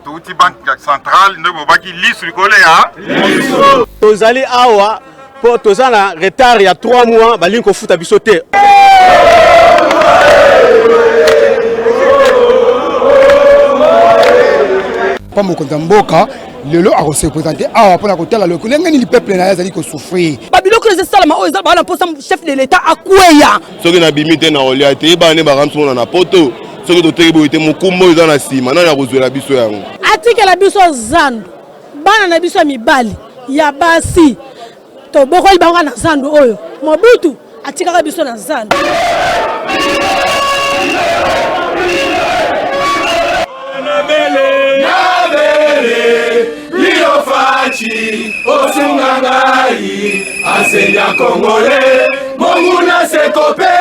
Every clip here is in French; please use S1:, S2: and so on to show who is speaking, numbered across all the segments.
S1: Touti banque centrale ne bobaki lisu likole ya
S2: tozali awa po toza na retard ya 3 mois balingi kofuta biso te.
S3: Pa mokonzi mboka lelo akose représenter awa pona kotala le ndenge ni peuple na yazali ko souffrir
S4: babiloko les salama o ezala bana posa chef de l'état akweya
S5: soki na bimite na olia te bane bakamsona na poto soki toteki boyite mokumbo eza na sima nani akozwela biso yango
S4: atikela biso zandu bana na biso mibali ya basi to bokoli bango na zandu oyo Mobutu atikaka biso na zandu.
S6: Fachi osungangai asenya kongole monguna sekope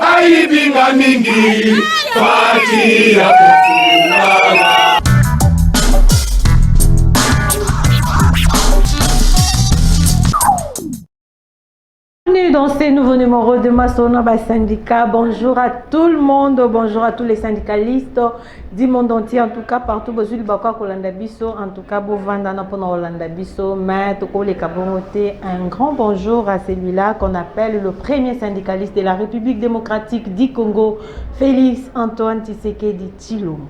S6: aibinga mingi Fachi ya kufunga.
S7: Dans ces nouveaux numéros de Masona Syndicat, bonjour à tout le monde, bonjour à tous les syndicalistes du monde entier, en tout cas partout, bonjour Baka Kolanda Biso, en tout cas Bovandana pour Holanda Biso, mais les Kabomoté, un grand bonjour à celui-là qu'on appelle le premier syndicaliste de la République démocratique du Congo, Félix Antoine Tshisekedi Tshilombo.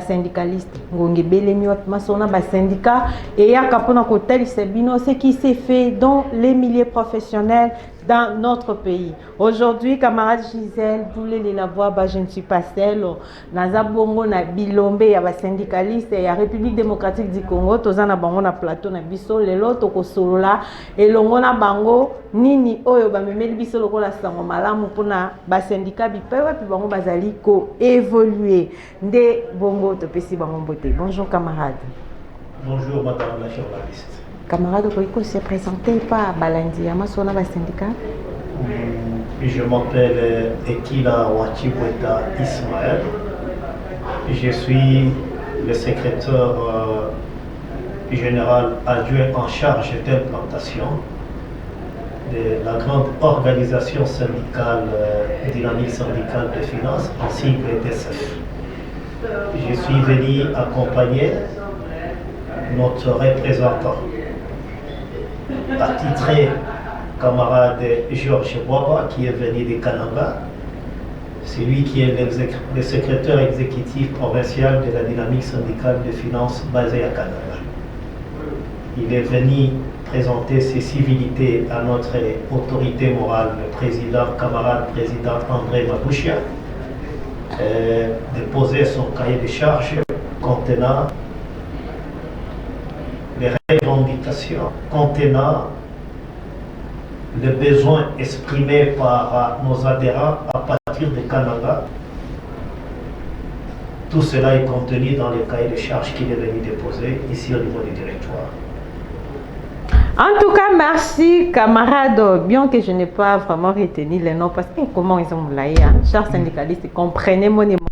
S7: Syndicaliste, Ngonge Belemiot, Masona syndicat, et à Kapona Kotel Sebino, ce qui s'est fait dans les milieux professionnels dans notre pays. Aujourd'hui, camarade Gisèle, voulez la voix, je ne suis pas seule. Naza Bongo na Bilombe, il y a syndicaliste, il y a République démocratique du Congo, tozana bango na plateau na biso, lelo toko solo la, et longo na bango, nini oyo ba memeli biso loko la sango malamu pona ba syndicat bipewa pi bango bazali ko évoluer. Nde bongo to pesi bango mbote. Bonjour camarade.
S8: Bonjour madame la journaliste.
S7: Camarade, vous pouvez se présenter par Balandi Amasona ba syndicat.
S8: Je m'appelle Ekila Wachibweta Ismaël. Je suis le secrétaire général adjoint en charge d'implantation de la grande organisation syndicale dynamique syndicale de finances, en sigle DSF. Je suis venu accompagner notre représentant attitré, camarade Georges Boaba, qui est venu de Canada. C'est lui qui est le secrétaire exécutif provincial de la dynamique syndicale de finances basée à Canada. Il est venu présenter ses civilités à notre autorité morale, le président, camarade président André Mabouchia, déposer son cahier de charges contenant les revendications, contenant les besoins exprimés par nos adhérents à partir du Canada. Tout cela est contenu dans le cahier de charges qu'il est venu déposer ici au niveau du directoire.
S7: En tout cas, merci camarades, bien que je n'ai pas vraiment retenu les noms, parce que comment ils ont laïé, chers syndicalistes, comprenez mon émotion.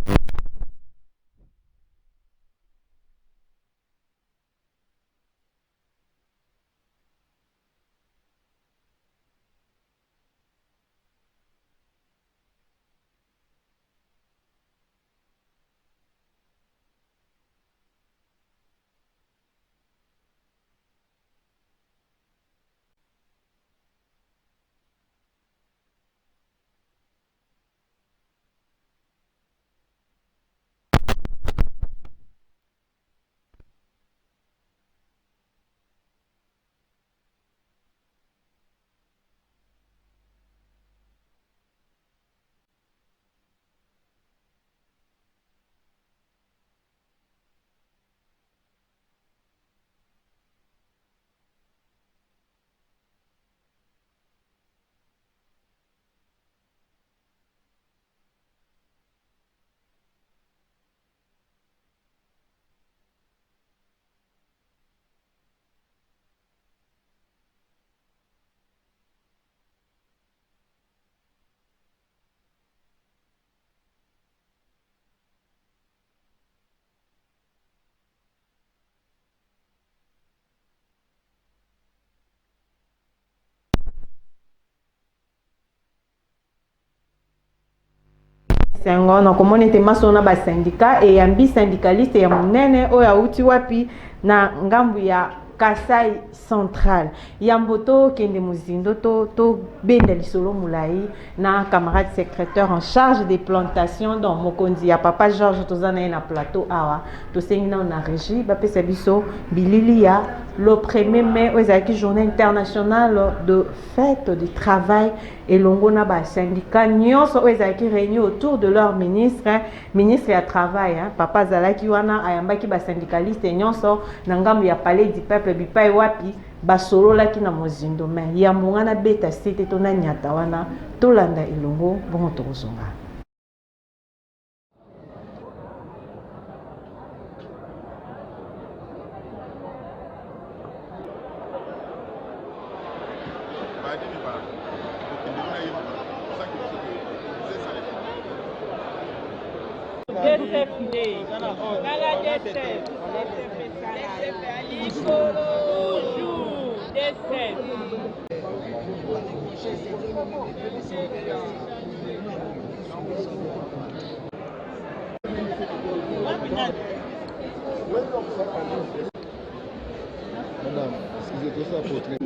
S7: Senghor na komona ete maso na ba syndicat et yambi syndicaliste ya munene oyo auti wapi na ngambu ya Kasai Central. Yamboto kende muzindo to benda lisolo mulai na camarade secrétaire en charge des plantations dans Mokonzi ya papa Georges tozana na plateau awa to sengina na régie ba pesa biso bilili ya le 1er mai aux journée internationale de fête du travail et longona ba syndicat nyonso aux réunis autour de leur ministre ya travail papa zalaki wana ayambaki ba syndicaliste nyonso na ngambu ya palais du peuple bipai wapi basololaki na mozindo me ya mongana beta sete to na nyata wana tolanda elongo bongo tokozonga.
S9: Madame, excusez-moi ça pour très...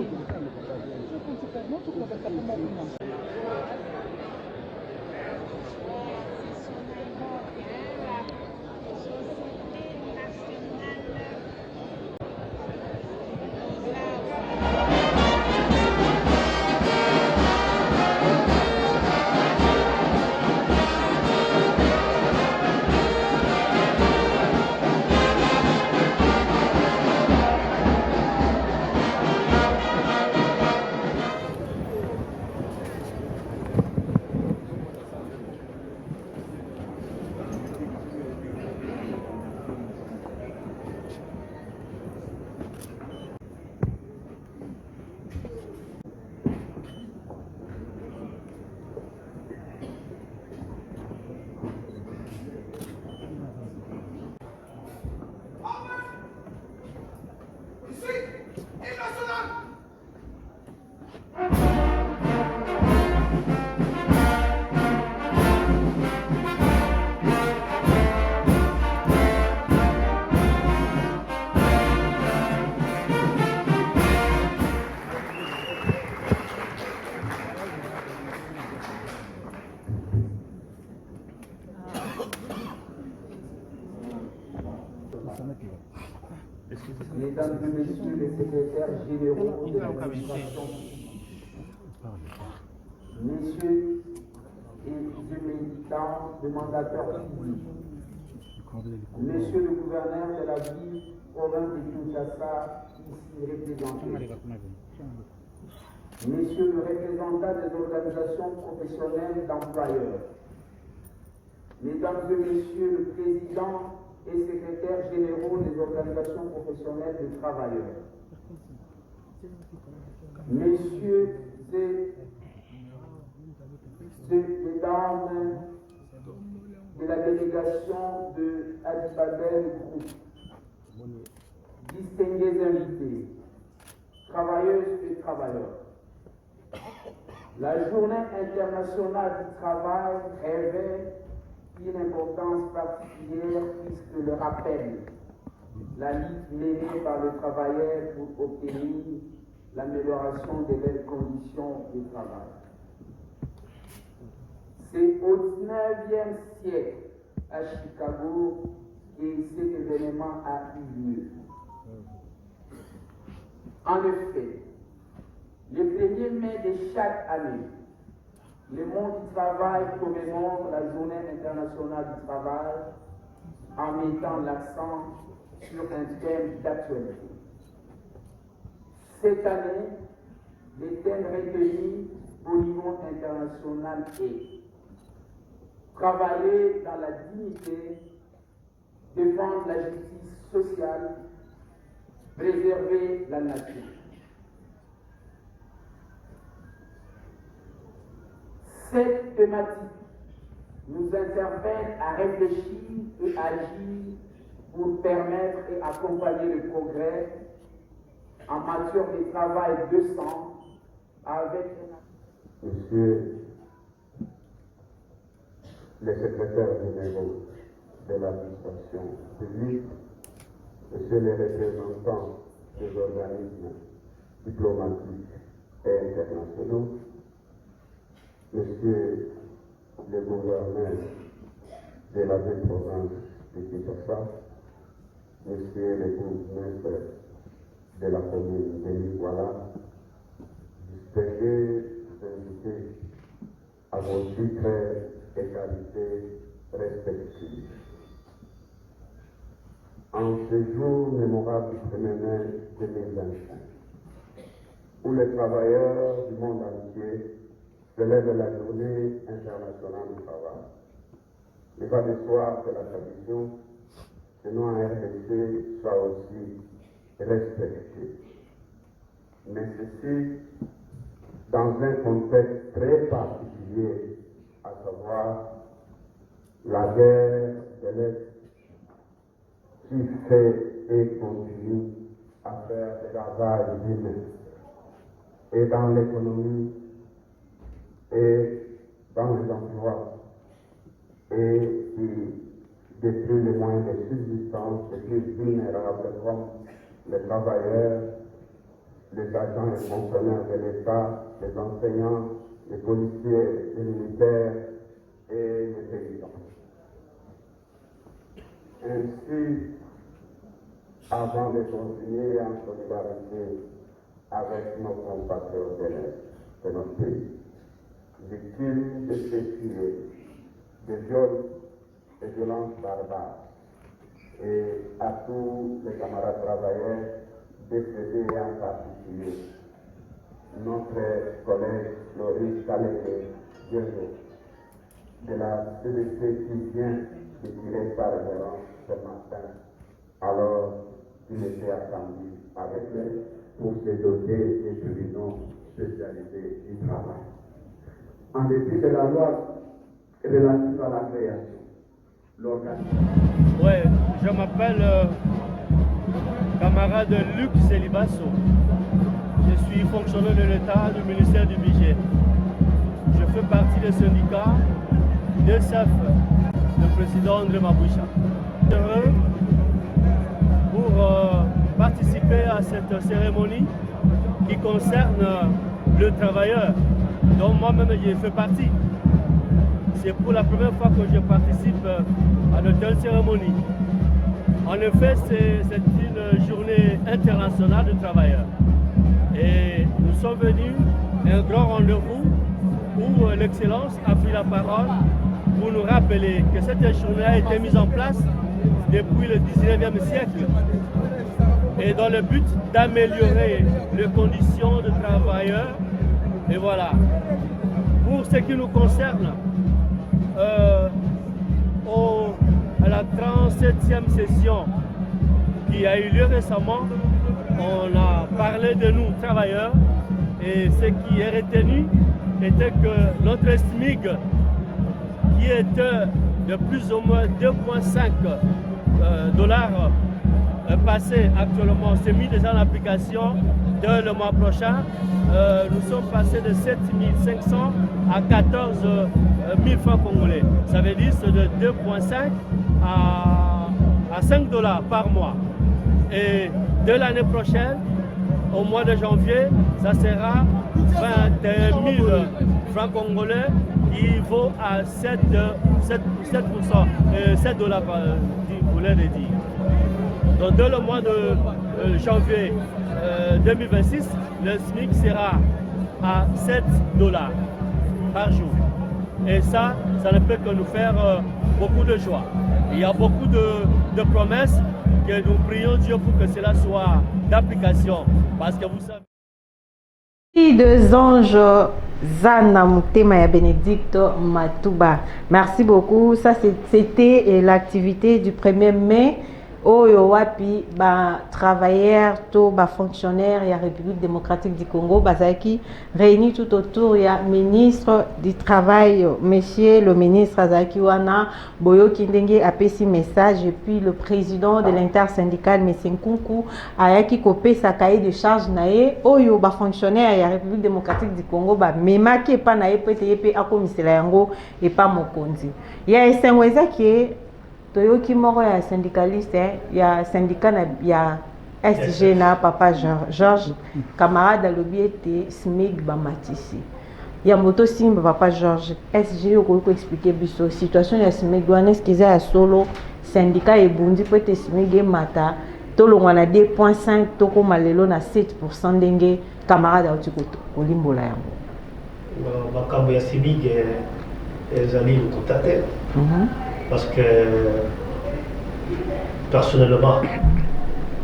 S10: Mesdames et Messieurs les secrétaires généraux de l'administration, Messieurs et militants de mandataires publics, Monsieur le gouverneur de la ville, province de Kinshasa, ici représenté, Monsieur le représentant des organisations professionnelles d'employeurs, Mesdames et Messieurs le président et secrétaires généraux des organisations professionnelles de travailleurs, Messieurs et Mesdames de la délégation de Adibabel Group, distingués invités, travailleuses et travailleurs, la journée internationale du travail revêt une importance particulière puisque le rappelle la lutte menée par les travailleurs pour obtenir l'amélioration de leurs conditions de travail. C'est au XIXe siècle, à Chicago, que cet événement a eu lieu. En effet, le 1er mai de chaque année, le monde du travail commémore la journée internationale du travail en mettant l'accent sur un thème d'actualité. Cette année, le thème retenu au niveau international est travailler dans la dignité, défendre la justice sociale, préserver la nature. Cette thématique nous interpelle à réfléchir et agir pour permettre et accompagner le progrès en matière de travail décent avec Monsieur les secrétaires généraux de l'administration publique, Monsieur les représentants des organismes diplomatiques et internationaux, Monsieur le gouverneur de la ville province de Kinshasa, Monsieur le bourgmestre de la commune de Nicolas, distingués invités à vos titres et qualités respectives. En ce jour mémorable du 1er mai 2025, où les travailleurs du monde entier célèbrent la journée internationale du travail, il va de soi que la tradition, selon un RDC, soit aussi respectée. Mais ceci dans un contexte très particulier, à savoir la guerre de l'Est qui fait et continue à faire des ravages humains, et dans l'économie, et dans les emplois, et qui détruit les moyens de subsistance les plus vulnérables comme les travailleurs, les agents et fonctionnaires de l'État, les enseignants, les policiers, les militaires et les paysans. Ainsi, avant de continuer en solidarité avec nos compatriotes de l'Est de notre pays, victimes de ces tués, de viols et violences barbares, et à tous les camarades travailleurs décédés en particulier, notre collègue Floris Kalégué Diego de la CDC qui vient de tirer sa révérence ce matin, alors qu'il était attendu avec elle pour se doter des tribunaux spécialisés du travail. En dépit de la loi relative à la création, l'organisation.
S11: Ouais, je m'appelle camarade Luc Célibasso. Je suis fonctionnaire de l'État du ministère du Budget. Je fais partie des syndicats de CEF, le président André Maboucha. Je suis heureux pour participer à cette cérémonie qui concerne le travailleur, dont moi-même je fais partie. C'est pour la première fois que je participe à de telles cérémonies. En effet, c'est une journée internationale de travailleurs. Et nous sommes venus à un grand rendez-vous où l'Excellence a pris la parole pour nous rappeler que cette journée a été mise en place depuis le 19e siècle et dans le but d'améliorer les conditions de travailleurs. Et voilà. Pour ce qui nous concerne, à la 37e session qui a eu lieu récemment, on a parlé de nous, travailleurs, et ce qui est retenu était que notre SMIC, qui était de plus ou moins 2,5 dollars passé actuellement, c'est mis déjà en application dès le mois prochain. Nous sommes passés de 7 500 à 14 000 francs congolais. Ça veut dire c'est de 2,5 à 5 dollars par mois. Et de l'année prochaine, au mois de janvier, ça sera 21 000 francs congolais qui vaut à 7 dollars, vous voulez le dire. Donc dès le mois de janvier 2026, le SMIC sera à 7 dollars par jour. Et ça ne peut que nous faire beaucoup de joie. Il y a beaucoup de promesses que nous prions Dieu pour que cela soit d'application. Parce que vous savez...
S7: Deux anges, Zana Mutema et Bénédicte Matouba. Merci beaucoup. Ça, c'était l'activité du 1er mai oyo wapi ba travailleurs to ba fonctionnaires ya République démocratique du Congo bazaki réunis tout autour ya ministre du travail monsieur le ministre azaki wana boyo kindenge apesi message et puis le président de l'intersyndicale monsieur Nkunku ayaki kopesa cahier de charge nae oyo ba fonctionnaires ya République démocratique du Congo ba memaki pa nae pete pe akomisela yango et pas mokonzi ya esengo ezaki toyoki moko ya syndicaliste ya syndicat na ya SG na papa Georges camarade alobi ete SMIC bamatisi ya moto simba papa Georges SG ko expliquer biso situation ya SMIC wana eskiza ya solo syndicat ebundi po ete SMIC mata tolongwa na 2.5 toko malelo na 7% ndenge camarade auti kolimbola yango
S8: makambo ya SMIC ezali lukutate parce que personnellement,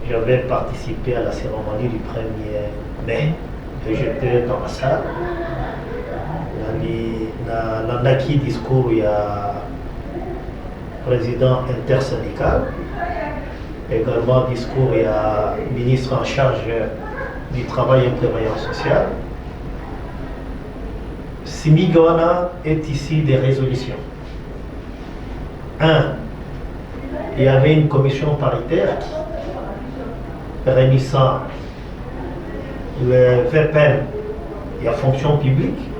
S8: j'avais participé à la cérémonie du 1er mai et j'étais dans la salle. Dans le discours, il y a le président intersyndical, également discours, il y a le ministre en charge du travail et prévoyance sociale. Simigona est ici des résolutions. 1. Il y avait une commission paritaire réunissant le VPN et la fonction publique,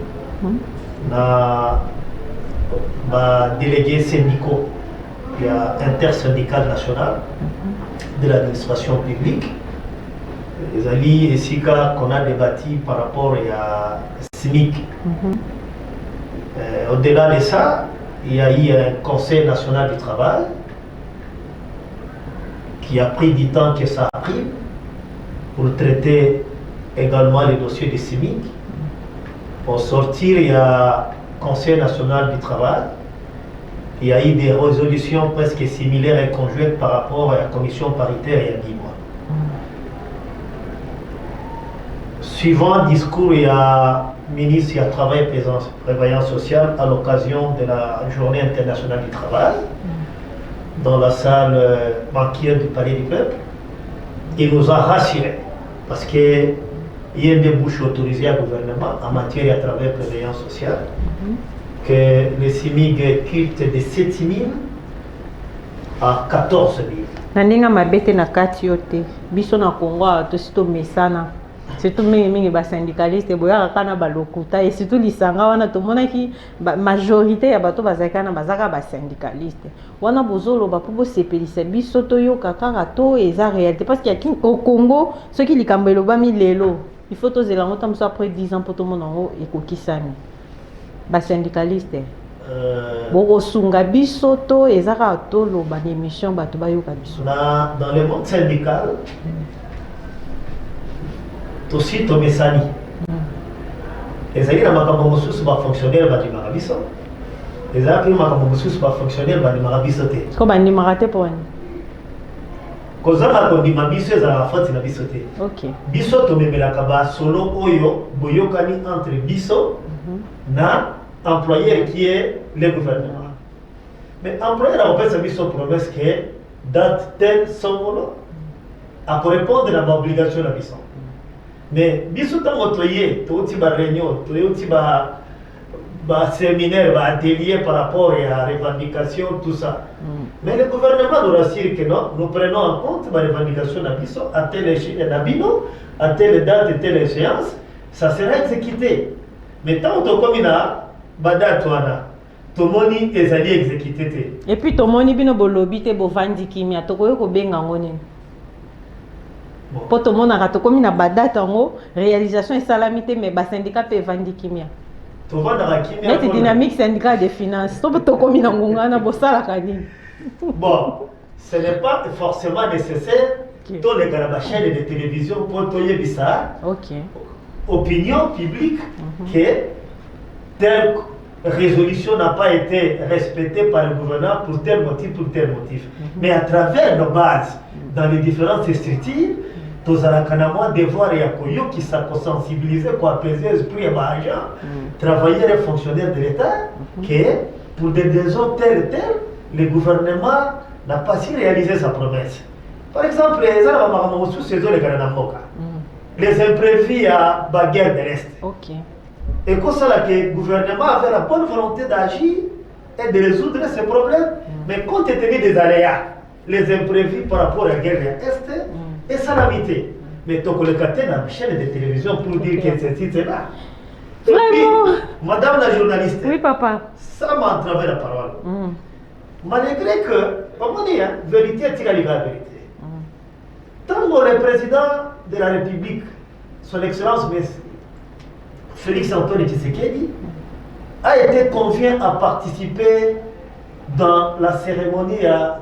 S8: délégués syndicaux, il y a intersyndical national de l'administration publique. Les alliés ici qu'on a débattu par rapport à SMIC. Au-delà de ça, il y a eu un conseil national du travail qui a pris du temps que ça a pris pour traiter également les dossiers de SMIC. Pour sortir, il y a le conseil national du travail. Il y a eu des résolutions presque similaires et conjointes par rapport à la commission paritaire il y a 10 mois. Suivant le discours, il y a le ministre du Travail et Prévoyance sociale à l'occasion de la Journée internationale du travail dans la salle banquière du Palais du Peuple. Il nous a rassurés parce qu'il y a des bouches autorisées au gouvernement en matière de travail et prévoyance sociale que le SMIC quitte de 7 000 à 14 000.
S7: Nandinga mabete na kati yote biso na Congo to mesana surtout mingi ba syndicaliste boya kana ba lokuta et surtout lisanga wana to monaki majorité ya bato bazaka na bazaka ba syndicaliste wana bozolo ba pobo sepelisa biso to yoka kaka to eza réalité parce qu'il y a au Congo ce qui likambo elobami lelo il faut to zelango tamso après 10 ans pour tout monde et kokisani ba syndicaliste boko sunga biso to ezaka to lo ba émission bato ba yoka biso
S8: dans le monde syndical aussi to mesani ezali na makambo mosusu ba fonctionnaire ba dimaka biso ezali na makambo mosusu ba fonctionnaire ba dimaka biso te
S7: ko ba ndimaka te poni
S8: kozala ko ndima biso ezala faute na biso te
S7: OK
S8: biso to memelaka ba solo oyo boyokani entre biso na employeur qui est le gouvernement mais employeur a opesa biso promesse que date telle songolo à correspondre à ma obligation na biso. Mais biso tango toye toti ba réunion toyoti ba séminaire ba atelier par rapport à la revendication tout ça. Mais le gouvernement nous rassure que non, nous prenons en compte ma revendication na biso à telle échéance na bino à telle date et telle échéance ça sera exécuté. Mais tant que comme ina ba date wana tomoni ezali exécuté.
S7: Et puis tomoni bino bolobi te bovandi kimia tokoyo ko benga ngoni. Pour tout le monde a comme une badate en haut, réalisation et salamité, mais bas syndicat peut vendre kimia.
S8: Tu vois dans la kimia.
S7: Mais dynamique syndicat des finances. Tu peux comme une angungana bossa la canine.
S8: Bon, ce n'est pas forcément nécessaire. Tous les chaînes de télévision pour toyer bisa.
S7: OK.
S8: Opinion publique que telle résolution n'a pas été respectée par le gouvernement pour tel motif. Mais à travers nos bases, dans les différentes structures, tous les devoir et accueillir qui sont sensibilisés pour apaiser l'esprit et l'argent, travailleurs et fonctionnaires de l'État, que pour des raisons telles, le gouvernement n'a pas su réaliser sa promesse. Par exemple, les imprévus à la guerre de l'Est.
S7: Ok.
S8: Et comme ça, le gouvernement avait la bonne volonté d'agir et de résoudre ces problèmes. Mais compte tenu des aléas, les imprévus par rapport à la guerre de l'Est, et ça l'a mis. Mais donc, le capitaine a une chaîne de télévision pour dire que c'est là.
S7: Vraiment?
S8: Madame la journaliste.
S7: Oui, papa.
S8: Ça m'a entravé la parole. Malgré que, comme on dit, vérité est égale à vérité. Tant que le président de la République, son Excellence Félix Antoine Tshisekedi, a été convié à participer dans la cérémonie à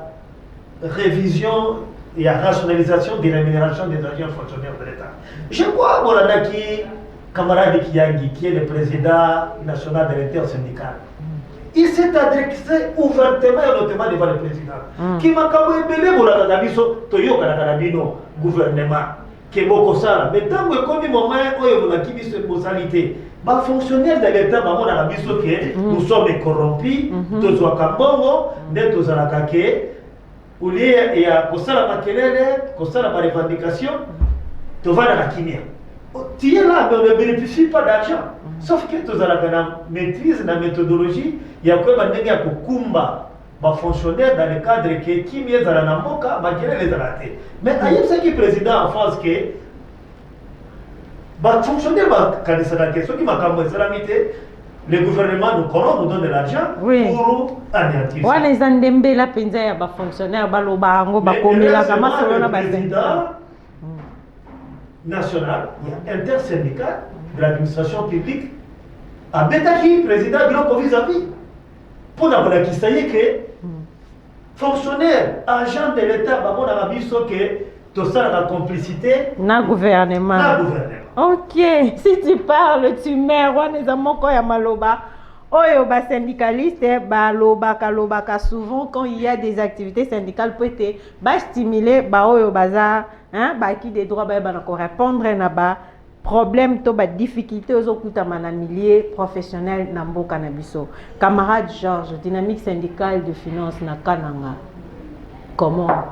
S8: révision et à rationalisation des rémunérations des agents fonctionnaires de l'État. Je crois que Moranaki, camarade Kiyangi, qui est le président national de l'intersyndical, il s'est adressé ouvertement et notamment devant le président. Qui m'a kabouébélé pour la Kanabiso, Toyo Kanabino, gouvernement, qui est beaucoup ça. Mais tant que comme moment où il y a une possibilité, les fonctionnaires de l'État, nous sommes corrompus, tous sommes Kambongo, nous sommes Kake, où il y a Kosala Makelele, Kosala revendication, tu vas dans la Kimia. Tu es là, mais on ne bénéficie pas d'argent. Sauf que tu as la maîtrise, la méthodologie, il y a quoi des Kumba, les fonctionnaires dans le cadre qui est dans la Namboka, les arrêtés. Mais il y a ce président en France que les fonctionnaires, quand ils sont la question qui m'a calamité, le gouvernement nous corrompt, nous donne de l'argent pour anéantir.
S7: Oui, les Andembe, la penza ya ba fonctionnaire, ba loba ngo ba komela kama solo na ba
S8: président national, intersyndical de l'administration publique, a Betaki, président Biloko vis-à-vis. Pour la voilà qui s'agit que fonctionnaires, agents de l'État, on a vu que tout ça la complicité.
S7: Na gouvernement. Ok, si tu parles, tu mets les amants ya maloba. Oyo ba syndicaliste ba loba ka souvent quand il y a des activités syndicales peut-être ba stimuler ba oyo baza hein ba qui des droits ba ko répondre na ba problème to ba difficulté aux okutama na milieu professionnel na mboka na biso. Camarade Georges, dynamique syndicale de finance na Kananga. Comment?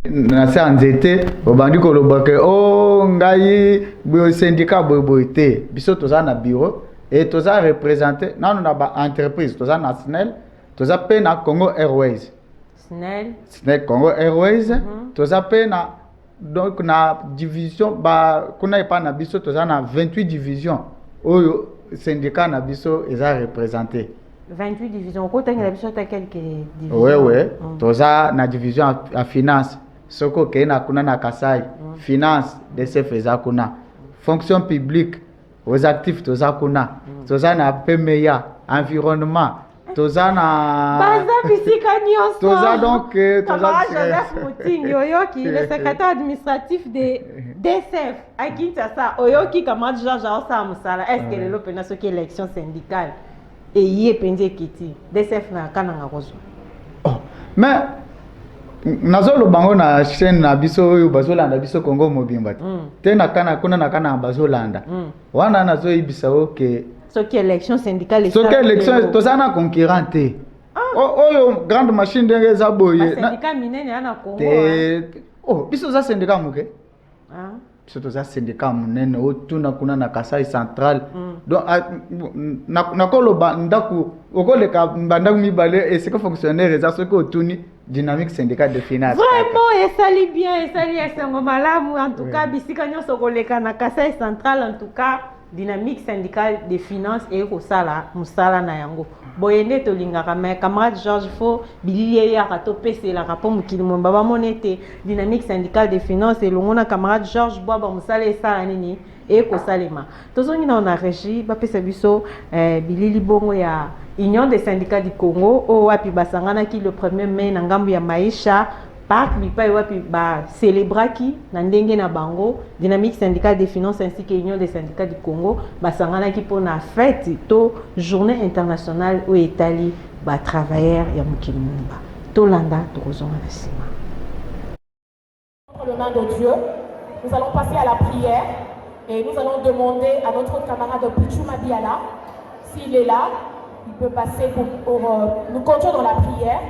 S9: nase anzete obandi koloba ke o ngai bo syndicat boyete biso toza na bureau et toza représenter nanu na ba entreprise toza na SNEL toza pe na Congo Airways SNEL Congo Airways toza pe na donc na division ba kuna epa na biso toza na 28 divisions oyo syndicat na biso eza représenter
S7: 28 divisions. Côté la biso ta quelques divisions.
S9: Ouais. Toza na division à finance. Soko kena kuna na Kasai. Finance DCF eza kuna. Fonction publique aux actifs toza kuna. Toza na PMEA, environnement. Toza na
S7: Baza bisika nyonso.
S9: Toza donc
S7: toza Joseph Mouting Oyoki, le secrétaire administratif de DCF à Kinshasa. Oyoki camarade Georges Aosa Musala. Est-ce que le pena ce qui élection syndicale? Et y est pensé kiti DCF na kananga kozo.
S9: Oh, mais nazolo bango na chaîne na biso oyo bazolanda biso Congo mobimba te na kana kuna na kana bazolanda wana nazo ibisa oke
S7: ce qui élection syndicale
S9: ce qui élection tozana concurrente oyo grande machine ndenge za boye
S7: syndicat minene ana Congo
S9: oh biso za syndicat muke biso za syndicat munene otuna kuna na Kasai central donc na koloba ndaku okoleka bandaku mibale et c'est que fonctionnaire eza ce que otuni dynamique syndicale de finance.
S7: Vraiment, et ça lit bien, et ça lit malamu. En tout cas, bisika nyoso koleka na Kasai central, en tout cas, dynamique syndicale de finances et au sala, musala na yango. Boyende to lingaka mais camarade Georges Fo, bilili ya kato pese la rapport mukili mo baba monete dynamique syndicale de finances et longona camarade Georges Boaba musala esala nini et ko salema. Tozongi na ona régie ba pese biso bilili bongo ya Union des syndicats du Congo o wapi basangana ki le 1er mai na ngambu ya maisha Parc Bipa wapi ba célébraki na ndenge na bango dynamique syndicale des finances ainsi que Union des syndicats du Congo basangana ki pona fête to journée internationale au Italie ba travailleurs ya mukimumba to landa to kozonga na sima.
S12: Dans le nom de Dieu, nous allons passer à la prière et nous allons demander à notre camarade Pichou Mabiala s'il est là, il peut passer pour nous comptons dans la prière.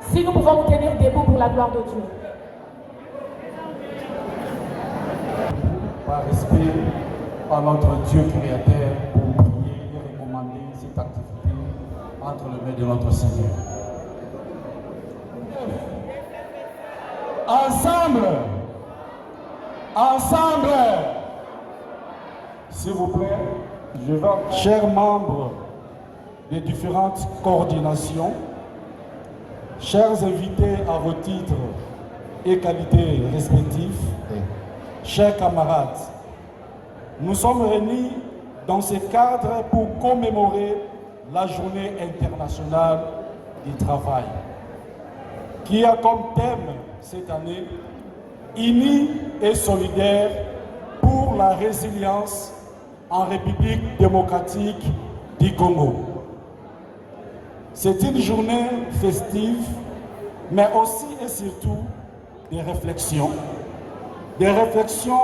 S12: Si nous pouvons nous tenir debout pour la gloire de Dieu.
S13: Par respect à notre Dieu créateur pour prier et recommander cette activité entre les mains de notre Seigneur. Ensemble, s'il vous plaît, je vais, chers membres des différentes coordinations, chers invités à vos titres et qualités respectifs, chers camarades, nous sommes réunis dans ce cadre pour commémorer la journée internationale du travail, qui a comme thème cette année « Unis et solidaires pour la résilience en République démocratique du Congo ». C'est une journée festive, mais aussi et surtout des réflexions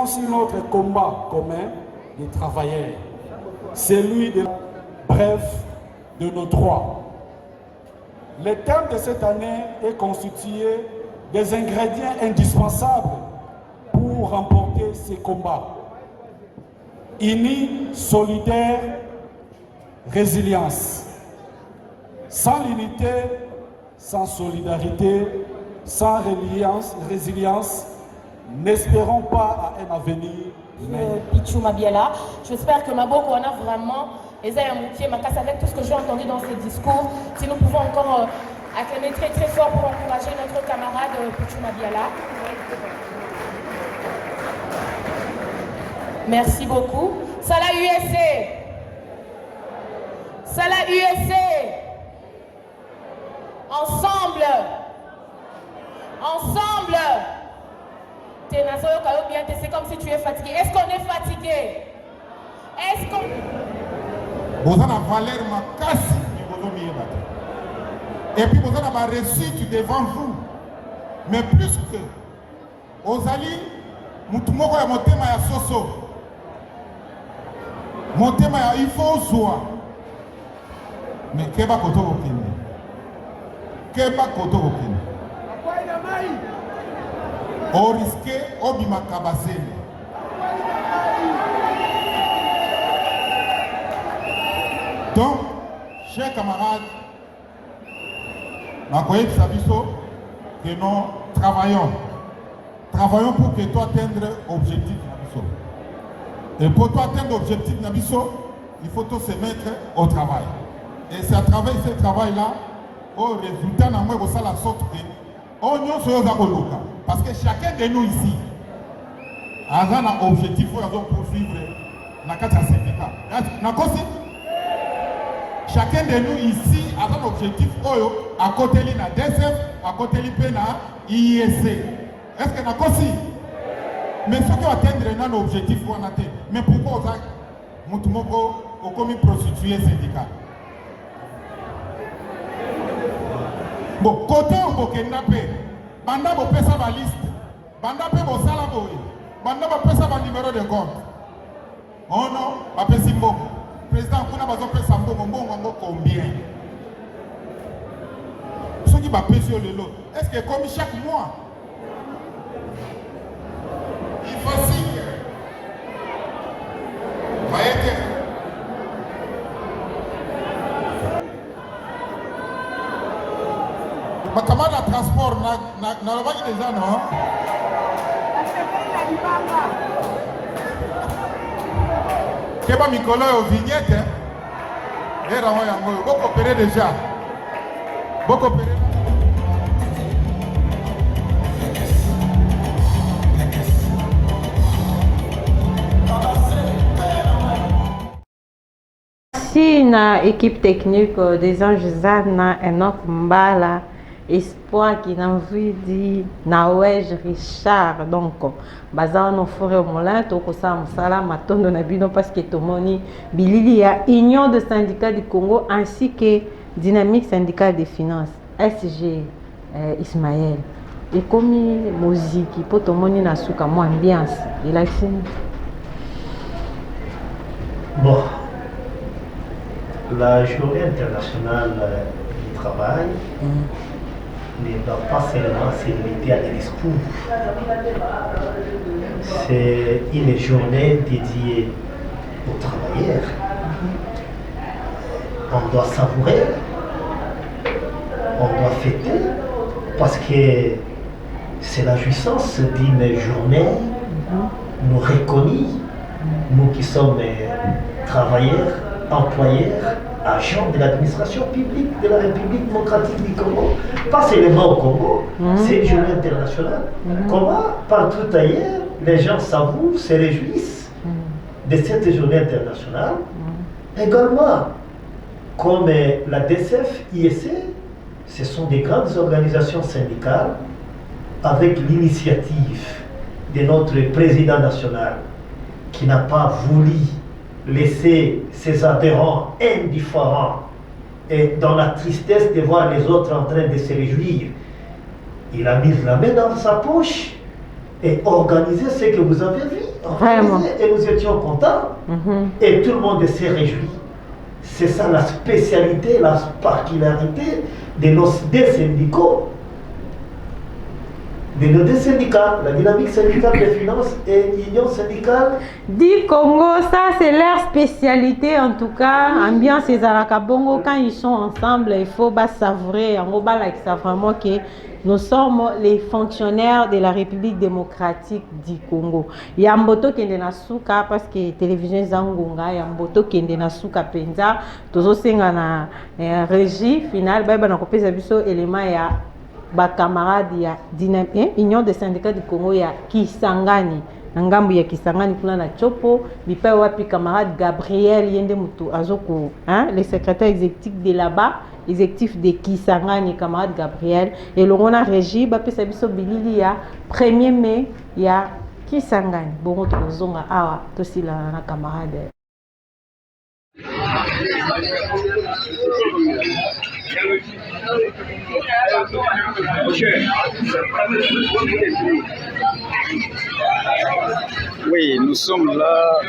S13: sur notre combat commun des travailleurs, celui de bref de nos droits. Le thème de cette année est constitué des ingrédients indispensables pour remporter ces combats. Unis, solidaires, résilience. Sans l'unité, sans solidarité, sans résilience, n'espérons pas à un avenir.
S12: Pichou Mabiala, j'espère que Maboko en a vraiment avec tout ce que j'ai entendu dans ces discours. Si nous pouvons encore acclamer très très fort pour encourager notre camarade Pichou Mabiala. Merci beaucoup. Salah USA. Salah USA. Ensemble, c'est comme si tu es fatigué. Est-ce qu'on est fatigué? Est-ce qu'on...
S1: Vous avez la valeur makasi, et puis vous avez la réussite devant vous. Mais plus que, vous allez, mutumoko ya motema ya soso, motema ya ifo zoa, mais keba koto okende. Keba koto okende. Au risqué, au bimakabase. Donc, chers camarades, que nous travaillons. Travaillons pour que toi atteindre l'objectif. Et pour toi atteindre l'objectif, il faut se mettre au travail. Et c'est à travers ce travail-là, au résultat, nous avons la sorte que parce que chacun de nous ici a un objectif pour poursuivre la carte syndicat. Chacun de nous ici a un objectif à côté de la DSF, à côté de la IEC. Est-ce que nous avons mais ce qui atteindre un objectif, mais pourquoi nous avons commis prostituée syndicale? Bon, côté on peut banda bo pesa ba liste, banda pe bo sala boy, banda ba pesa ba numéro de compte. Oh non, ba pesi mbongo. Président kuna bazo pesa mbongo combien? Ce qui va pesi au lelo, est-ce que comme chaque mois il faut signer. Voyez. Bakamada transport na lobaki déjà non. Keba mikolo yo vignette. Era ho yango boko opéré déjà. Boko opéré.
S7: Merci na équipe technique des Anges Zana Enoch Mbala Espoir qui n'a envie de Nawej Richard donc bazar no forêt au moulin to ko sa musala matondo na bino parce que tomoni bilili ya Union de syndicats du Congo ainsi que Dynamique syndicale des finances SG Ismaël et comme musique pour tomoni na suka mo ambiance relaxing.
S8: Bon, la journée internationale du travail ne doit pas seulement se limiter à des discours. C'est une journée dédiée aux travailleurs. On doit savourer, on doit fêter, parce que c'est la jouissance d'une journée nous reconnue, nous qui sommes travailleurs, employeurs, agents de l'administration publique de la République démocratique du Congo, pas seulement au Congo, c'est une journée internationale. Comment partout ailleurs, les gens savourent, se réjouissent de cette journée internationale. Également, comme la DCF, IEC, ce sont des grandes organisations syndicales avec l'initiative de notre président national qui n'a pas voulu laisser ses adhérents indifférents et dans la tristesse de voir les autres en train de se réjouir. Il a mis la main dans sa poche et organisé ce que vous avez vu. Et nous étions contents. Et tout le monde s'est réjoui. C'est ça la spécialité, la particularité de nos deux syndicats. De nos deux syndicats, la Dynamique syndicale des finances et l'Union syndicale
S7: du Congo, ça c'est leur spécialité en tout cas. Ambiance et Zarakabongo, quand ils sont ensemble, il faut savourer, on va vraiment que nous sommes les fonctionnaires de la République démocratique du Congo. Il y a un boto qui est nasuka parce que télévision Zangunga, il y a un boto qui est nasuka penza, tous aussi na régie finale, bah na kopé zabiso élément ya ba camarade ya Union des syndicats du Congo ya Kisangani. Ngambu ya Kisangani kuna na chopo bipa wapi camarade Gabriel yende mutu azoko le secrétaire exécutif de là-bas exécutif de Kisangani camarade Gabriel et le rona régie ba pesa biso bilili ya 1er mai ya Kisangani bongo tozonga awa tosila na camarade.
S14: Oui, nous sommes là,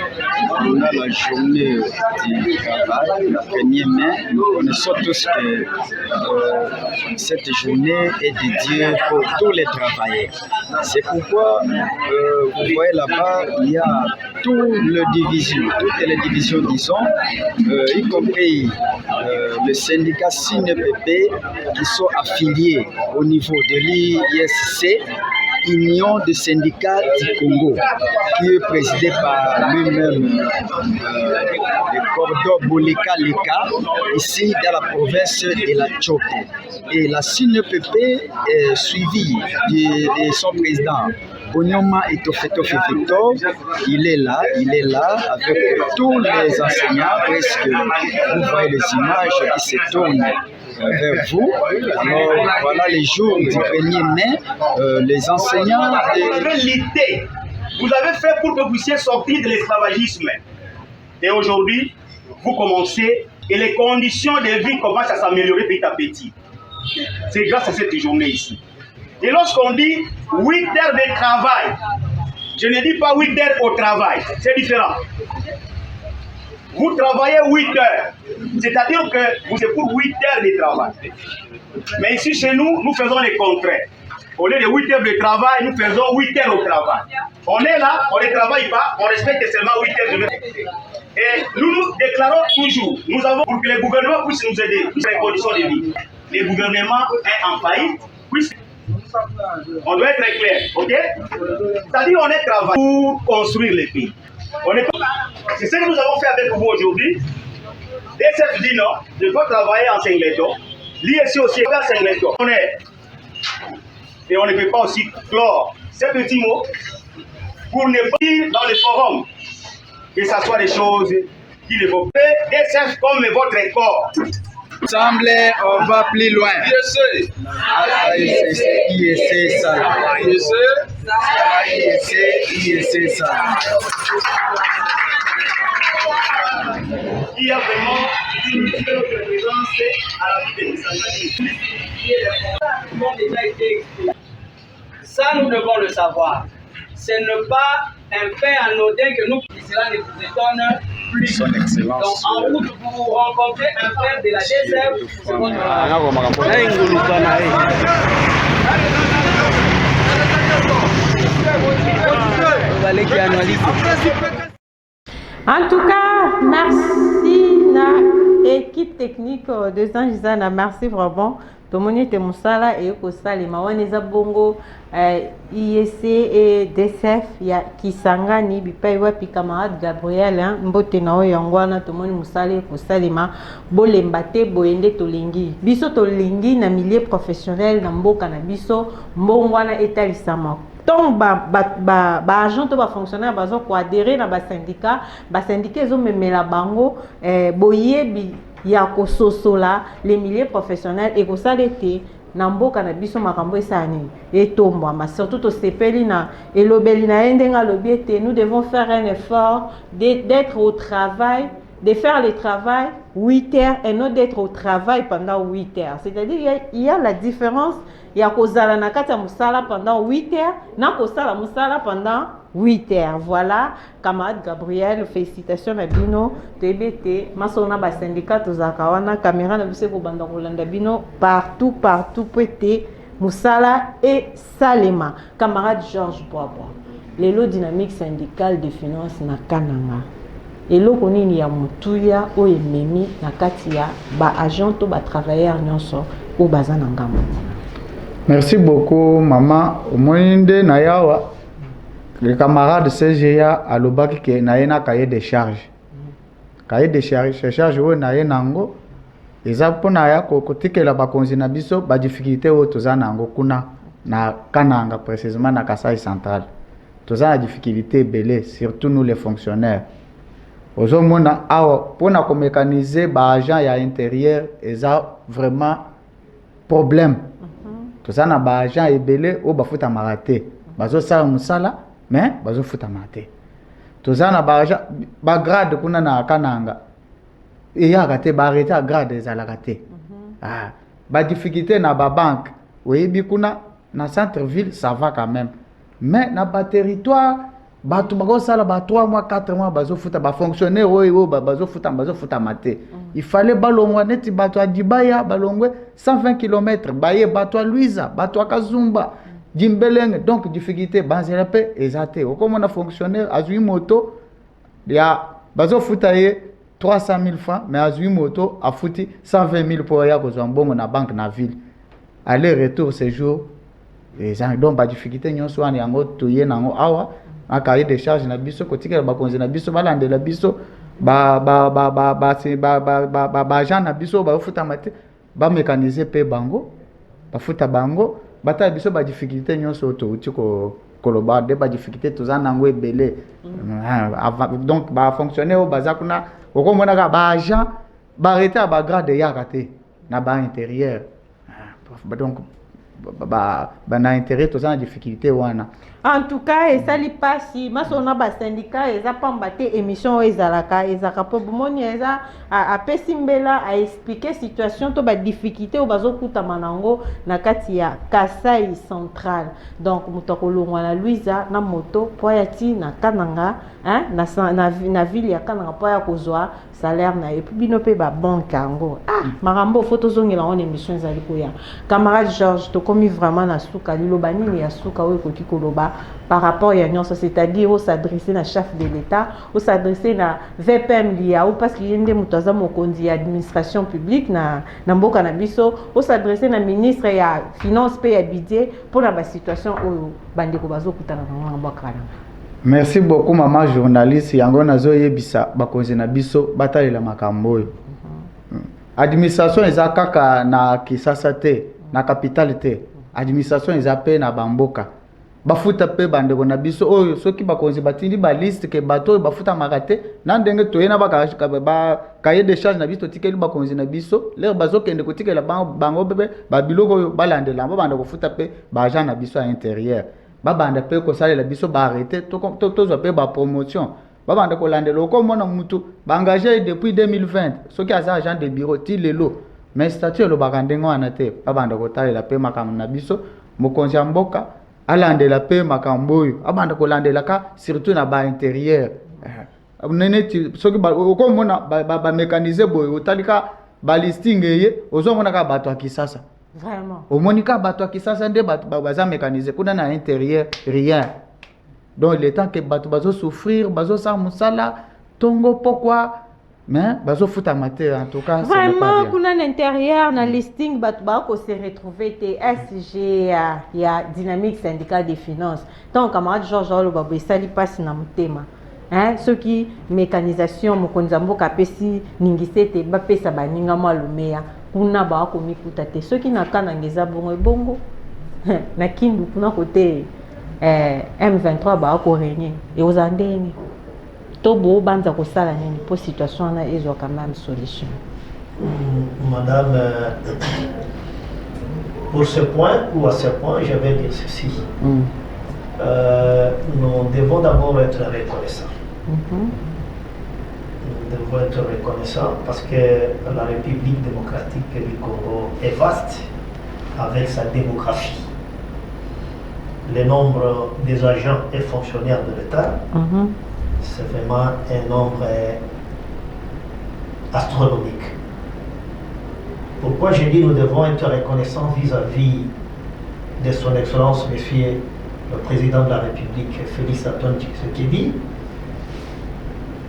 S14: on a la journée du travail, le 1er mai. Nous connaissons tous que cette journée est dédiée pour tous les travailleurs. C'est pourquoi, vous voyez là-bas, il y a toutes les divisions, disons, y compris le syndicat SINEPP qui sont affiliés au niveau de l'ISC, Union des syndicats du Congo, qui est présidé par lui-même le Cordo Boleka Leka, ici dans la province de la Tchopo. Et la SINEPP est suivie de son président. Onyoma Etofeto Fefeto, il est là avec tous les enseignants, presque vous voyez les images qui se tournent vers vous. Alors voilà les jours du 1er mai, les enseignants...
S15: Vous avez lutté, vous avez fait pour que vous puissiez sortir de l'esclavagisme. Et aujourd'hui, vous commencez et les conditions de vie commencent à s'améliorer petit à petit. C'est grâce à cette journée ici. Et lorsqu'on dit 8 heures de travail, je ne dis pas 8 heures au travail, c'est différent. Vous travaillez 8 heures, c'est-à-dire que vous êtes pour 8 heures de travail. Mais ici chez nous, nous faisons le contraire. Au lieu de 8 heures de travail, nous faisons 8 heures au travail. On est là, on ne travaille pas, on respecte seulement 8 heures de travail. Et nous nous déclarons toujours, nous avons pour que le gouvernement puisse nous aider, pour les conditions de vie. le gouvernement est en faillite, on doit être clair, ok? C'est-à-dire on est travaillé pour construire le pays. C'est ce que nous avons fait avec vous aujourd'hui. DSF dit non, je dois travailler en singleton. L'ISC aussi est en singleton. Et on ne peut pas aussi clore ces petits mots pour ne pas dire dans le forum que ce soit des choses qui ne vont pas. DSF comme votre corps.
S9: Ensemble, on va plus loin. IEC, ça. IEC, ça.
S15: Il y a vraiment une présence à la vie de Kisangani.
S16: Ça, nous devons le savoir. Ce n'est pas un fait anodin que nous, cela ne vous étonne plus.
S9: Son Excellence.
S16: Donc, en route, vous rencontrez un frère de la DSF, c'est votre
S7: En tout cas, merci à l'équipe technique de Zanjizana. Merci vraiment. Tout le monde était Moussala et Kosalima. On est à Bongo, IEC et DSF. Il y a Kisangani, Bipaiwa, puis camarade Gabriel, Mbote Nao Yangwana, tout le monde Moussala et Kosalima. Bolembate, Boende Tolingi. Biso Tolingi, na milieu professionnel, na Mboka na Biso, Mbongwana Etalisama. Donc, agent ou fonctionnaire bazo ko adhérer na ba syndicat ezo memela bango boyebi ya ko sosola les milieux professionnels et ko salete na mboka na biso makambo esani etomba ma surtout to sepeli na elobeli na endenga lobiete. Nous devons faire un effort d'être au travail, de faire le travail 8 heures et non d'être au travail pendant 8 heures. C'est-à-dire il y a la différence. Il y a kozala na kati ya musala pendant 8 heures, na kozala musala pendant 8 heures. Voilà, camarade Gabriel, félicitations na bino, TBT, masona ba syndicat tozakawana, caméra na bise ko banda kolanda bino partout pété musala et salema. Camarade Georges Boisbois, lelo dynamique syndicale de finances na Kananga. Eloko nini ya mutuya o ememi na kati ya ba agent to ba travailleur nyonso o bazana ngambo.
S9: Merci beaucoup, maman. Au moins de Nayawa, les camarades de CGA à l'Obaki qui n'a cahier de charges. Cahier de charges, où n'a nango. Et ça pour Naya, côté que la bakonzi na biso, ba difficulté où toza nango kuna na Kananga précisément na Kasai central. Toza la difficulté belé, surtout nous les fonctionnaires. Aujourd'hui, pour na mécaniser ba agent ya intérieur, et ça vraiment problème. Tout ça na ba agent ebele o bafuta maraté bazo sala musala mais bazo futa maraté. Tout ça na ba agent ba grade kuna na Kananga et ya raté ba arrêté à grade ezala raté. Ba difficulté na ba banque oyebi kuna na centre ville ça va quand même mais na ba territoire batu bago sala ba 3 mois 4 mois bazo futa ba fonctionnaire oyo bazo futa maté. Il fallait balongwa neti bato adibaya balongwe 120 km baye bato Luisa bato Kazumba Jimbeleng. Donc difficulté banzela pe ezate comme on a fonctionnaire azui moto ya bazo futaye 300 000 francs mais azui moto a futi 120 000 pour ya ko zambongo na banque na ville aller retour séjour et ça donc ba difficulté nyonso ani yango toye nango awa un cahier de charge na biso kotika ba konzi na biso balandela biso ba agent na biso ba futa mate ba mécaniser pe bango ba futa bango bata biso ba difficulté nyonso to uti ko koloba de ba difficulté to za nango ebele. Donc ba fonctionner au bazakuna ko mona ka ba agent ba arrêter ba grade ya raté na ba intérieur. Donc ba na intérêt to za difficulté wana.
S7: En tout cas, et ça li passe, masona ba syndicat eza pambate émission ezalaka po bomoni eza a pesimbela a expliquer situation to ba difficulté o bazokuta manango na kati ya Kasai central. Donc mutakolongwa na Luisa na moto po ya ti na Kananga na ville ya Kananga po ya kozwa salaire na et puis bino pe ba banque yango. Marambo photo zongela on émission ezali ko ya. Camarade Georges to komi vraiment na suka liloba nini ya suka o ekoti koloba par rapport à l'Union, c'est-à-dire au s'adresser à chef de l'État, au s'adresser à VPM l'IA, ou parce qu'il y a une administration publique, na mboka na biso, au s'adresser à ministre et à finance et à budget pour la situation où bandeko bazo kutana na mboka.
S9: Merci beaucoup maman journaliste yango nazo yebisa bakonzi na biso batalela makambo yo. Administration eza kaka na Kisasa te, na capitale te. Administration eza pe na bamboka. Bafuta pe bandeko na biso oyo soki bakonzi batindi ba liste ke bato bafuta makate na ndenge toyena ba cahier de charge na biso tikeli bakonzi na biso lero bazokende kotikela bango bebe babiloko oyo balandela banda kofuta pe ba agent na biso à intérieur. Babanda pe ko salela biso ba arrêter to pe ba promotion babanda ko landela ko mona mutu ba engagé depuis 2020 soki aza agent de bureau ti lelo mais statut lo bakandengo wana te babanda ko talela pe makambo na biso mokonzi mboka alandela pe makambo oyo abanda ko landela ka surtout na ba intérieur nene soki ko mona ba mécaniser boyo otalika ba listing ye ozomona ka bato akisasa.
S7: Vraiment.
S9: Au Monica bato Kisasa nde baza mécanisé kuna na intérieur rien. Donc le temps que bato bazo souffrir, bazo sa musala, tongo pourquoi mais bazo futa mater en tout cas.
S7: Vraiment kuna na intérieur na listing bato ba ko se retrouver TSG ya dynamique syndicale des finances. Donc camarade Georges Lobabo sali passe na mutema. Hein, ceux qui mécanisation mokonzambo kapesi ningisete ba pesa baninga malumea. Kuna ba ko mikuta te ceux qui nakana ngeza bongo na kindu kuna côté M23 ba ko régner et aux andeni to bo banza ko sala nini pour situation na ezo quand même solution.
S8: Madame, pour ce point ou à ce point je vais dire ceci. Nous devons d'abord être reconnaissants. Nous devons être reconnaissants parce que la République démocratique du Congo est vaste avec sa démographie. Le nombre des agents et fonctionnaires de l'État, c'est vraiment un nombre astronomique. Pourquoi je dis nous devons être reconnaissants vis-à-vis de son Excellence, Monsieur le Président de la République, Félix Antoine Tshisekedi,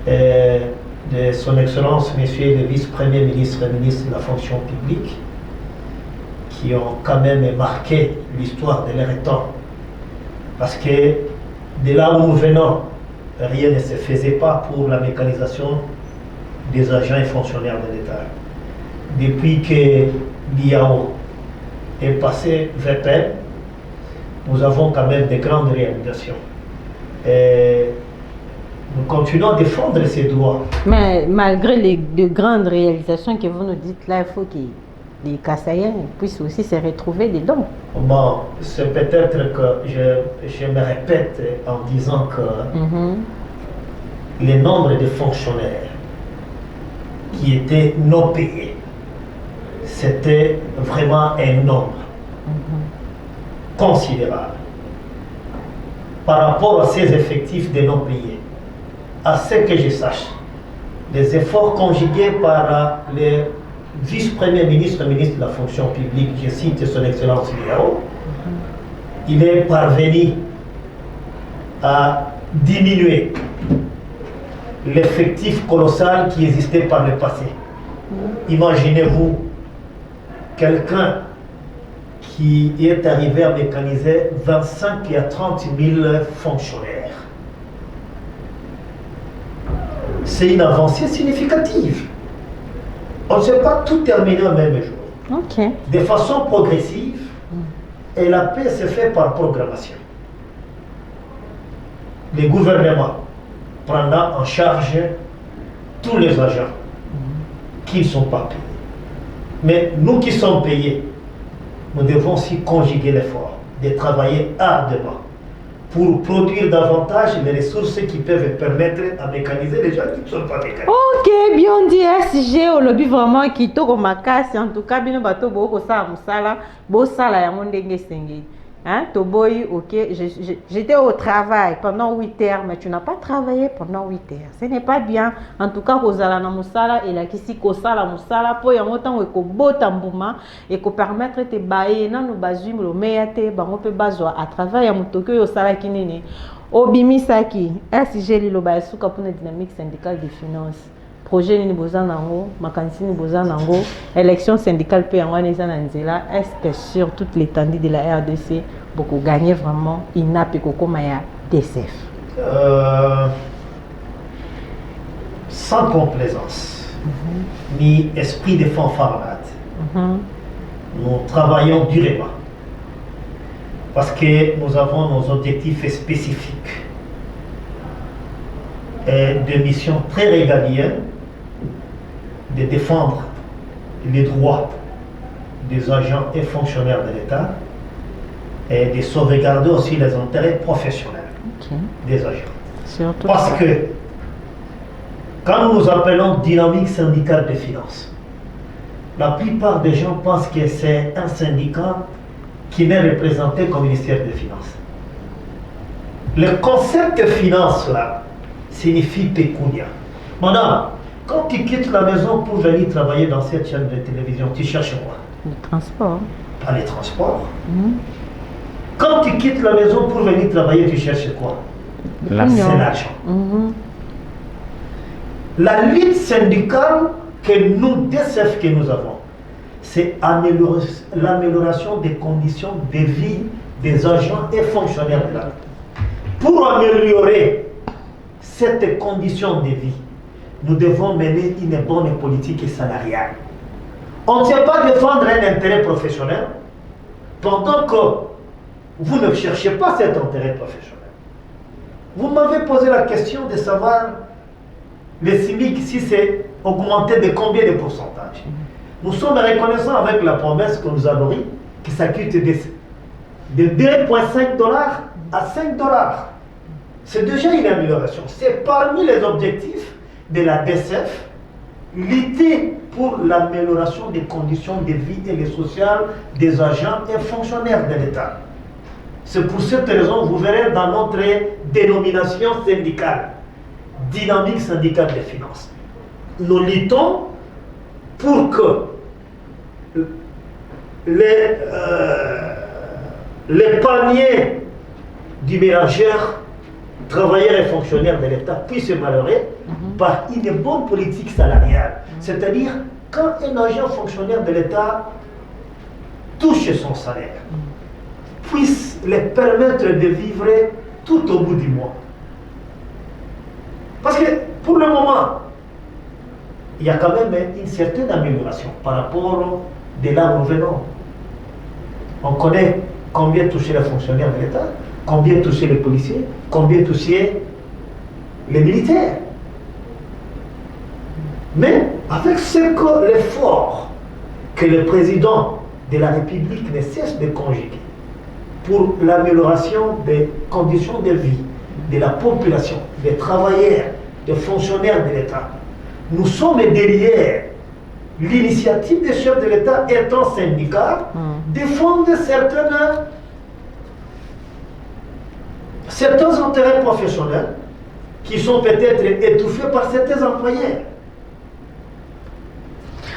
S8: de son Excellence, Monsieur le Vice-Premier ministre et ministre de la fonction publique, qui ont quand même marqué l'histoire de leur temps. Parce que de là où nous venons, rien ne se faisait pas pour la mécanisation des agents et fonctionnaires de l'État. Depuis que l'IAO est passé VPN, nous avons quand même de grandes réalisations. Et nous continuons à défendre ces droits.
S7: Mais malgré de grandes réalisations que vous nous dites là, il faut que les Kassaïens puissent aussi se retrouver dedans.
S8: Bon, c'est peut-être que je me répète en disant que le nombre de fonctionnaires qui étaient non payés, c'était vraiment un nombre considérable. Par rapport à ces effectifs de non payés, à ce que je sache, les efforts conjugués par le vice-premier ministre, ministre de la fonction publique, je cite son Excellence Liao, il est parvenu à diminuer l'effectif colossal qui existait par le passé. Imaginez-vous quelqu'un qui est arrivé à mécaniser 25 à 30 000 fonctionnaires. C'est une avancée significative. On ne sait pas tout terminer au même jour. De façon progressive, et la paix se fait par programmation. Le gouvernement prendra en charge tous les agents qui ne sont pas payés. Mais nous qui sommes payés, nous devons aussi conjuguer l'effort de travailler ardemment pour produire davantage les ressources qui peuvent permettre à mécaniser les gens qui ne sont pas mécanisés.
S7: Ok, bien dit, SG, au lobby vraiment qui tourne ma casse, en tout cas, bien bateau, beaucoup ça, musala, beau sala, ya monde ngé sengé. Hein, Toboy, ok, j'étais au travail pendant 8 heures, mais tu n'as pas travaillé pendant 8 heures. Ce n'est pas bien. En tout cas, Kozala na musala et la kisi kosala musala pour y avoir autant que bota mbuma et que permettre te bailler na nous bazum le meilleur bango pe bazwa à travers mutoko yo sala kinene. Obimisaki, SG lilo ba suka pour une dynamique syndicale de finances. Projet ni bozan nango, makanisi ni bozan nango, élection syndicale pe yango neza na nzela. Est-ce que sur toute l'étendue de la RDC beaucoup gagner vraiment INAP et kokoma ya DCF?
S8: Sans complaisance, ni esprit de fanfaronnade, nous travaillons durement parce que nous avons nos objectifs spécifiques et des missions très régaliennes de défendre les droits des agents et fonctionnaires de l'État et de sauvegarder aussi les intérêts professionnels des agents. Parce que quand nous nous appelons dynamique syndicale de finances, la plupart des gens pensent que c'est un syndicat qui n'est représenté qu'au ministère des Finances. Le concept de finance là signifie pécunia. Madame, quand tu quittes la maison pour venir travailler dans cette chaîne de télévision, tu cherches quoi?
S7: Le transport.
S8: Pas les transports. Quand tu quittes la maison pour venir travailler, tu cherches quoi? C'est l'argent. La lutte syndicale que nous, DCF que nous avons, c'est l'amélioration des conditions de vie des agents et fonctionnaires de l'État. Pour améliorer cette condition de vie, nous devons mener une bonne politique salariale. On ne tient pas défendre un intérêt professionnel pendant que vous ne cherchez pas cet intérêt professionnel. Vous m'avez posé la question de savoir le SMIC si c'est augmenté de combien de pourcentage. Nous sommes reconnaissants avec la promesse que nous avons eue que ça coûte de 2,5 $ à 5 $. C'est déjà une amélioration. C'est parmi les objectifs de la DCF, lutter pour l'amélioration des conditions de vie et les sociales des agents et fonctionnaires de l'État. C'est pour cette raison, vous verrez dans notre dénomination syndicale, dynamique syndicale des finances, nous luttons pour que les paniers du ménagère, travailleurs et fonctionnaires de l'État puissent s'améliorer par une bonne politique salariale. C'est-à-dire, quand un agent fonctionnaire de l'État touche son salaire, puisse les permettre de vivre tout au bout du mois. Parce que pour le moment, il y a quand même une certaine amélioration par rapport de là où nous venons. On connaît combien touchaient les fonctionnaires de l'État, combien touchaient les policiers, combien touchaient les militaires. Mais avec l'effort que le président de la République ne cesse de conjuguer pour l'amélioration des conditions de vie de la population, des travailleurs, des fonctionnaires de l'État, nous sommes derrière l'initiative des chefs de l'État étant syndicat, défendre certains intérêts professionnels qui sont peut-être étouffés par certains employés.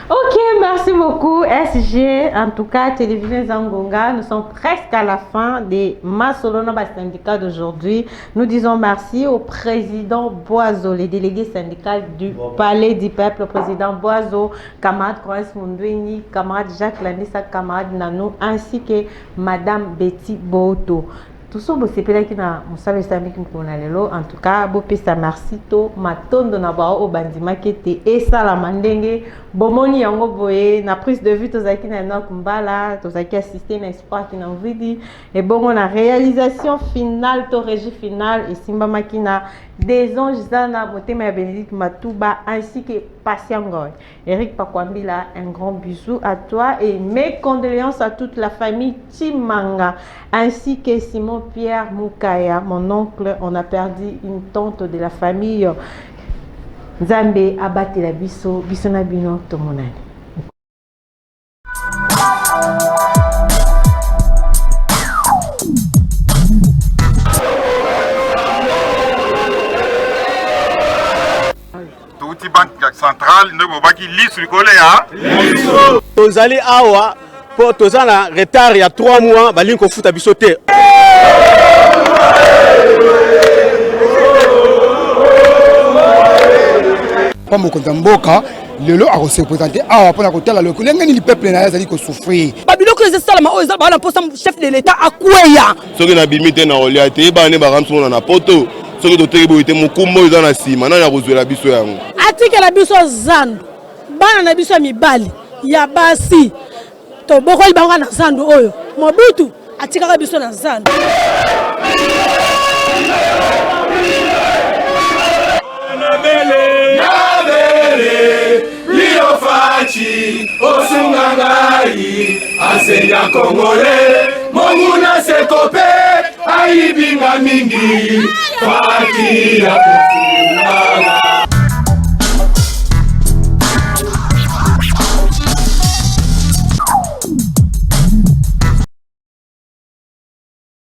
S7: Ok, merci beaucoup SG. En tout cas, Télévision Zangonga, nous sommes presque à la fin des Masolona syndicats d'aujourd'hui. Nous disons merci au président Boiseau, les délégués syndicaux du Palais du Peuple, le président Boiseau, camarade Croix Mundweni, camarade Jacques Landissa, camarade Nanou, ainsi que Madame Betty Boto. Tout ça, c'est peut-être qu'il y a en tout cas, je merci to matondo na ba o bandima kete et ça la mandenge bomoni yango boye na prise de vue tozaki na na kumbala tozaki assister na espoir qui na vidi et bon on a réalisation finale to régie finale et simba makina des anges zana motema ya Bénédicte Matuba ainsi que Patiangoy. Eric Pakwambila, un grand bisou à toi et mes condoléances à toute la famille Timanga ainsi que Simon Pierre Moukaya, mon oncle. On a perdu une tante de la famille. Nzambe abate la biso, biso na bino tomonani.
S1: centrale nde bobaki lisu likolo ya
S2: tozali awa po toza na retard ya 3 mois balingi kofuta biso te.
S3: Pa mokonzi ya mboka lelo akosepresente awa mpona kotala lenge nini peuple na ye azali kosouffrir
S4: babiloko ezosalama oyo eza bana mposa chef de l'état akweya
S5: soki nabimi te na kolia teyebana nde bakambi mona na poto soki toteki boye te mokumba oyo eza na nsima nani akozwela biso yango
S4: atikela biso zandu bana na biso ya mibali ya basi tobokoli bango na zandu oyo Mobutu atikaka biso na zandu.
S6: Fachi osungangai asenya Kongole monguna sekope aibinga mingi Fati ya